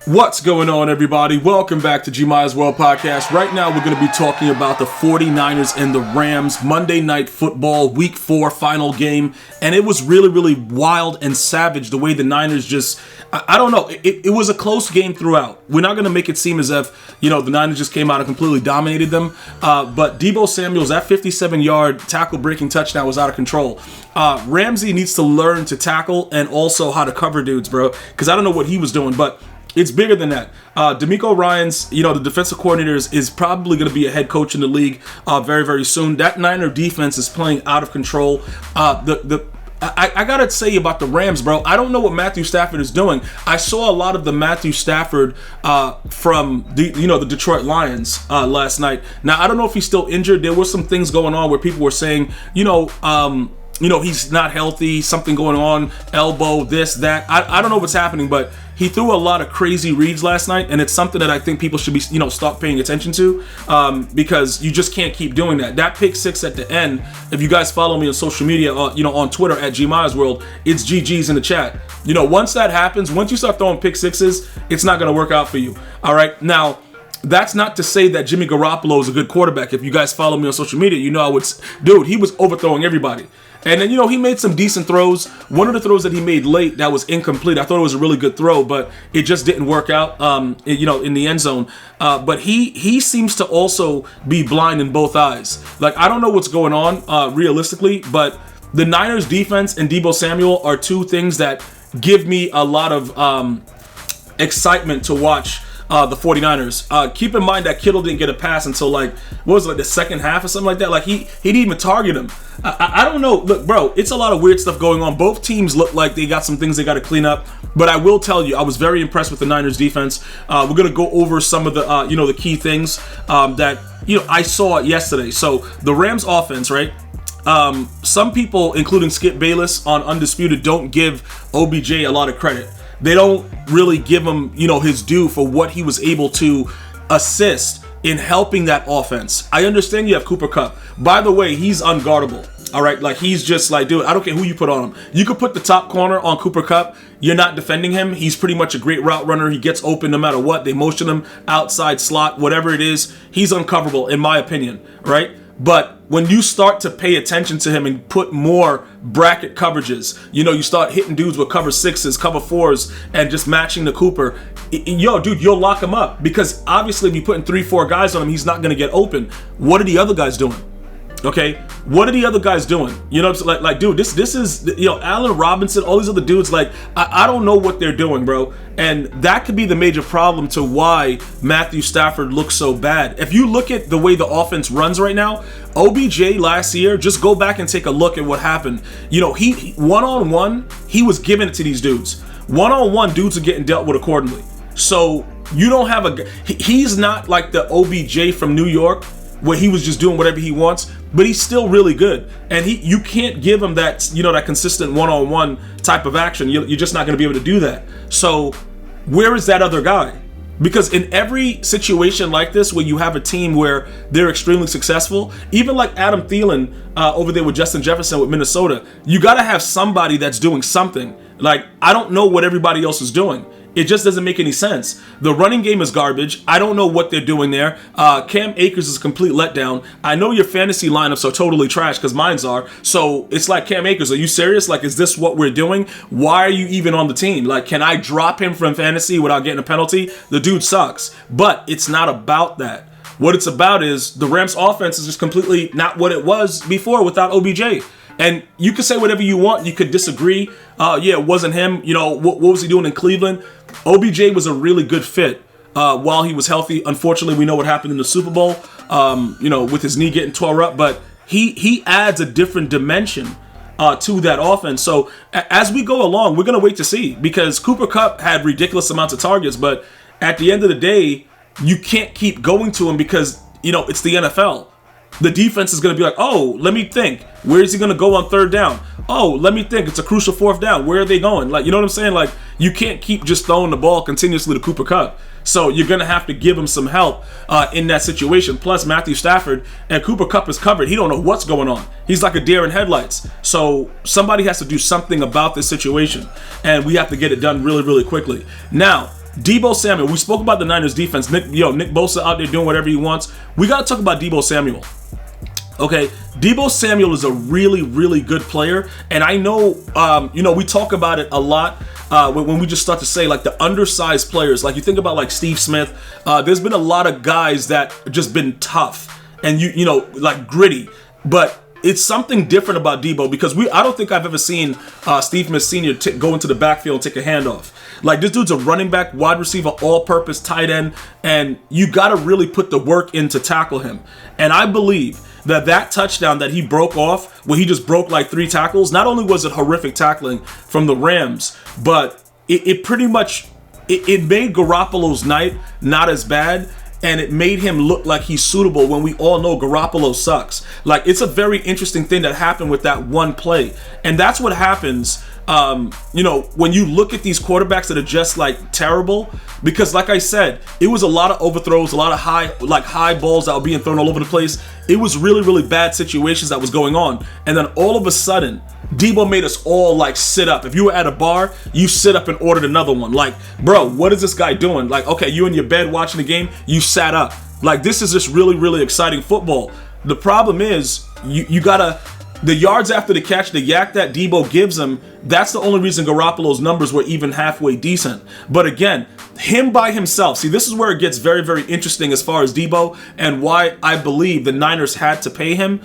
What's going on, everybody? Welcome back to G Myers World Podcast. Right now, we're going to be talking about the 49ers and the Rams Monday Night Football Week 4 final game. And it was really, really wild and savage the way the Niners just, I don't know, it was a close game throughout. We're not going to make it seem as if, the Niners just came out and completely dominated them. But DEEBO Samuel's, that 57-yard tackle-breaking touchdown was out of control. Ramsey needs to learn to tackle and also how to cover dudes, bro. Because I don't know what he was doing, but it's bigger than that. D'Amico Ryans, the defensive coordinator, is probably going to be a head coach in the league very, very soon. That Niner defense is playing out of control. I got to say about the Rams, bro, I don't know what Matthew Stafford is doing. I saw a lot of the Matthew Stafford from the Detroit Lions last night. Now, I don't know if he's still injured. There were some things going on where people were saying, he's not healthy, something going on, elbow, this, that. I don't know what's happening, but he threw a lot of crazy reads last night, and it's something that I think people should be, stop paying attention to because you just can't keep doing that. That pick six at the end, if you guys follow me on social media, on Twitter at G Myers World, it's GG's in the chat. Once that happens, once you start throwing pick sixes, it's not going to work out for you. All right, now, that's not to say that Jimmy Garoppolo is a good quarterback. If you guys follow me on social media, he was overthrowing everybody. And then, he made some decent throws. One of the throws that he made late that was incomplete, I thought it was a really good throw, but it just didn't work out, in the end zone. But he seems to also be blind in both eyes. Like, I don't know what's going on realistically, but the Niners defense and DEEBO Samuel are two things that give me a lot of excitement to watch the 49ers. Keep in mind that Kittle didn't get a pass until the second half or something like that. Like he didn't even target him. I don't know. Look, bro, it's a lot of weird stuff going on. Both teams look like they got some things they got to clean up. But I will tell you, I was very impressed with the Niners defense. We're gonna go over some of the the key things that I saw yesterday. So the Rams offense, right? Some people, including Skip Bayless on Undisputed, don't give OBJ a lot of credit. They don't really give him, his due for what he was able to assist in helping that offense. I understand you have Cooper Kupp. By the way, he's unguardable. All right, he's just dude, I don't care who you put on him. You could put the top corner on Cooper Kupp. You're not defending him. He's pretty much a great route runner. He gets open no matter what. They motion him outside slot, whatever it is. He's uncoverable, in my opinion, right? But when you start to pay attention to him and put more bracket coverages, you start hitting dudes with cover sixes, cover fours, and just matching the Cooper, dude, you'll lock him up. Because obviously if you're putting 3-4 guys on him, he's not going to get open. What are the other guys doing? Okay, what are the other guys doing? Dude, this is, Allen Robinson, all these other dudes, I don't know what they're doing, bro. And that could be the major problem to why Matthew Stafford looks so bad. If you look at the way the offense runs right now, OBJ last year, just go back and take a look at what happened. He one-on-one, he was giving it to these dudes. One-on-one, dudes are getting dealt with accordingly. So you don't have he's not like the OBJ from New York, where he was just doing whatever he wants, but he's still really good. And you can't give him that, that consistent one-on-one type of action. You're just not going to be able to do that. So where is that other guy? Because in every situation like this, where you have a team where they're extremely successful, even like Adam Thielen over there with Justin Jefferson with Minnesota, you got to have somebody that's doing something. I don't know what everybody else is doing. It just doesn't make any sense. The running game is garbage. I don't know what they're doing there. Cam Akers is a complete letdown. I know your fantasy lineups are totally trash because mine's are. So it's like, Cam Akers, are you serious? Is this what we're doing? Why are you even on the team? Can I drop him from fantasy without getting a penalty? The dude sucks. But it's not about that. What it's about is the Rams offense is just completely not what it was before without OBJ. And you can say whatever you want. You could disagree. It wasn't him. What was he doing in Cleveland? OBJ was a really good fit while he was healthy. Unfortunately, we know what happened in the Super Bowl, with his knee getting tore up. But he adds a different dimension to that offense. So as we go along, we're going to wait to see. Because Cooper Kupp had ridiculous amounts of targets. But at the end of the day, you can't keep going to him because, it's the NFL. The defense is going to be like, oh, let me think. Where is he going to go on third down? Oh, let me think. It's a crucial fourth down. Where are they going? You know what I'm saying? You can't keep just throwing the ball continuously to Cooper Kupp. So you're going to have to give him some help in that situation. Plus, Matthew Stafford and Cooper Kupp is covered. He don't know what's going on. He's like a deer in headlights. So somebody has to do something about this situation. And we have to get it done really, really quickly. Now, DEEBO Samuel, we spoke about the Niners defense. Nick Bosa out there doing whatever he wants. We got to talk about DEEBO Samuel. Okay, DEEBO Samuel is a really, really good player. And I know, we talk about it a lot when we just start to say, like, the undersized players. Like, you think about, like, Steve Smith. There's been a lot of guys that just been tough and, like, gritty. But it's something different about DEEBO because I don't think I've ever seen Steve Smith Sr. Go into the backfield and take a handoff. Like, this dude's a running back, wide receiver, all-purpose tight end, and you got to really put the work in to tackle him. And I believe that touchdown that he broke off, where he just broke like 3 tackles, not only was it horrific tackling from the Rams, but it pretty much made Garoppolo's night not as bad. And it made him look like he's suitable when we all know Garoppolo sucks. Like, it's a very interesting thing that happened with that one play. And that's what happens, when you look at these quarterbacks that are just, like, terrible. Because, like I said, it was a lot of overthrows, a lot of high balls that were being thrown all over the place. It was really, really bad situations that was going on. And then all of a sudden, DEEBO made us all, like, sit up. If you were at a bar, you sit up and ordered another one. Like, bro, what is this guy doing? Like, okay, you in your bed watching the game, you sat up. Like, this is just really, really exciting football. The problem is, you gotta, the yards after the catch, the yak that DEEBO gives him, that's the only reason Garoppolo's numbers were even halfway decent. But again, him by himself, see, this is where it gets very, very interesting as far as DEEBO and why I believe the Niners had to pay him.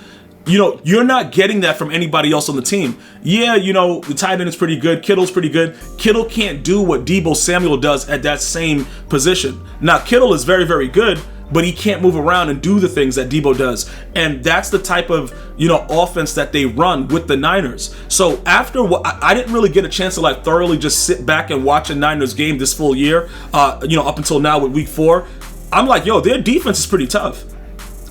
You're not getting that from anybody else on the team. Yeah, the tight end is pretty good. Kittle's pretty good. Kittle can't do what DEEBO Samuel does at that same position. Now, Kittle is very, very good, but he can't move around and do the things that DEEBO does. And that's the type of, offense that they run with the Niners. So after I didn't really get a chance to, like, thoroughly just sit back and watch a Niners game this full year, up until now with week 4. I'm like, their defense is pretty tough.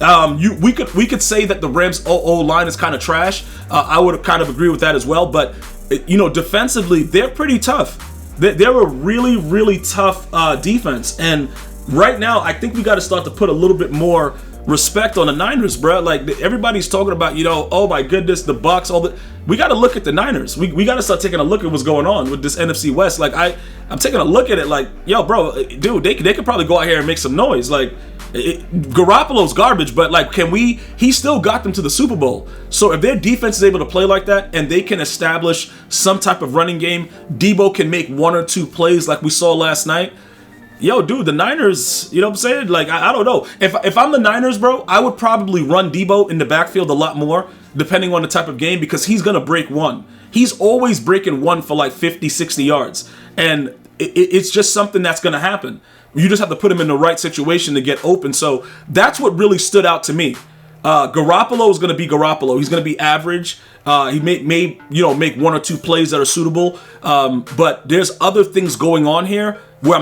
We could say that the Rams' O-line is kind of trash. I would kind of agree with that as well. But defensively, they're pretty tough. They're a really, really tough defense. And right now, I think we got to start to put a little bit more respect on the Niners, bro. Like, everybody's talking about, oh my goodness, the Bucks, all the. We got to look at the Niners. We got to start taking a look at what's going on with this NFC West. Like, I'm taking a look at it. Like, bro, dude, they could probably go out here and make some noise. Like. Garoppolo's garbage, but like, he still got them to the Super Bowl. So if their defense is able to play like that and they can establish some type of running game, DEEBO can make 1 or 2 plays like we saw last night. Dude, the Niners, you know what I'm saying? Like, I don't know. If I'm the Niners, bro, I would probably run DEEBO in the backfield a lot more, depending on the type of game, because he's going to break one. He's always breaking one for like 50, 60 yards. And it's just something that's going to happen. You just have to put him in the right situation to get open. So that's what really stood out to me. Garoppolo is going to be Garoppolo. He's going to be average. He may make 1 or 2 plays that are suitable. But there's other things going on here where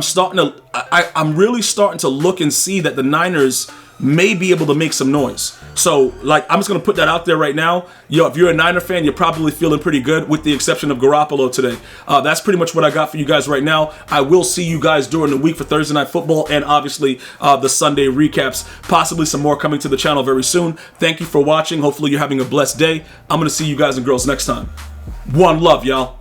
I'm really starting to look and see that the Niners may be able to make some noise. So, like, I'm just going to put that out there right now. If you're a Niner fan, you're probably feeling pretty good with the exception of Garoppolo today. That's pretty much what I got for you guys right now. I will see you guys during the week for Thursday Night Football and obviously the Sunday recaps. Possibly some more coming to the channel very soon. Thank you for watching. Hopefully you're having a blessed day. I'm going to see you guys and girls next time. One love, y'all.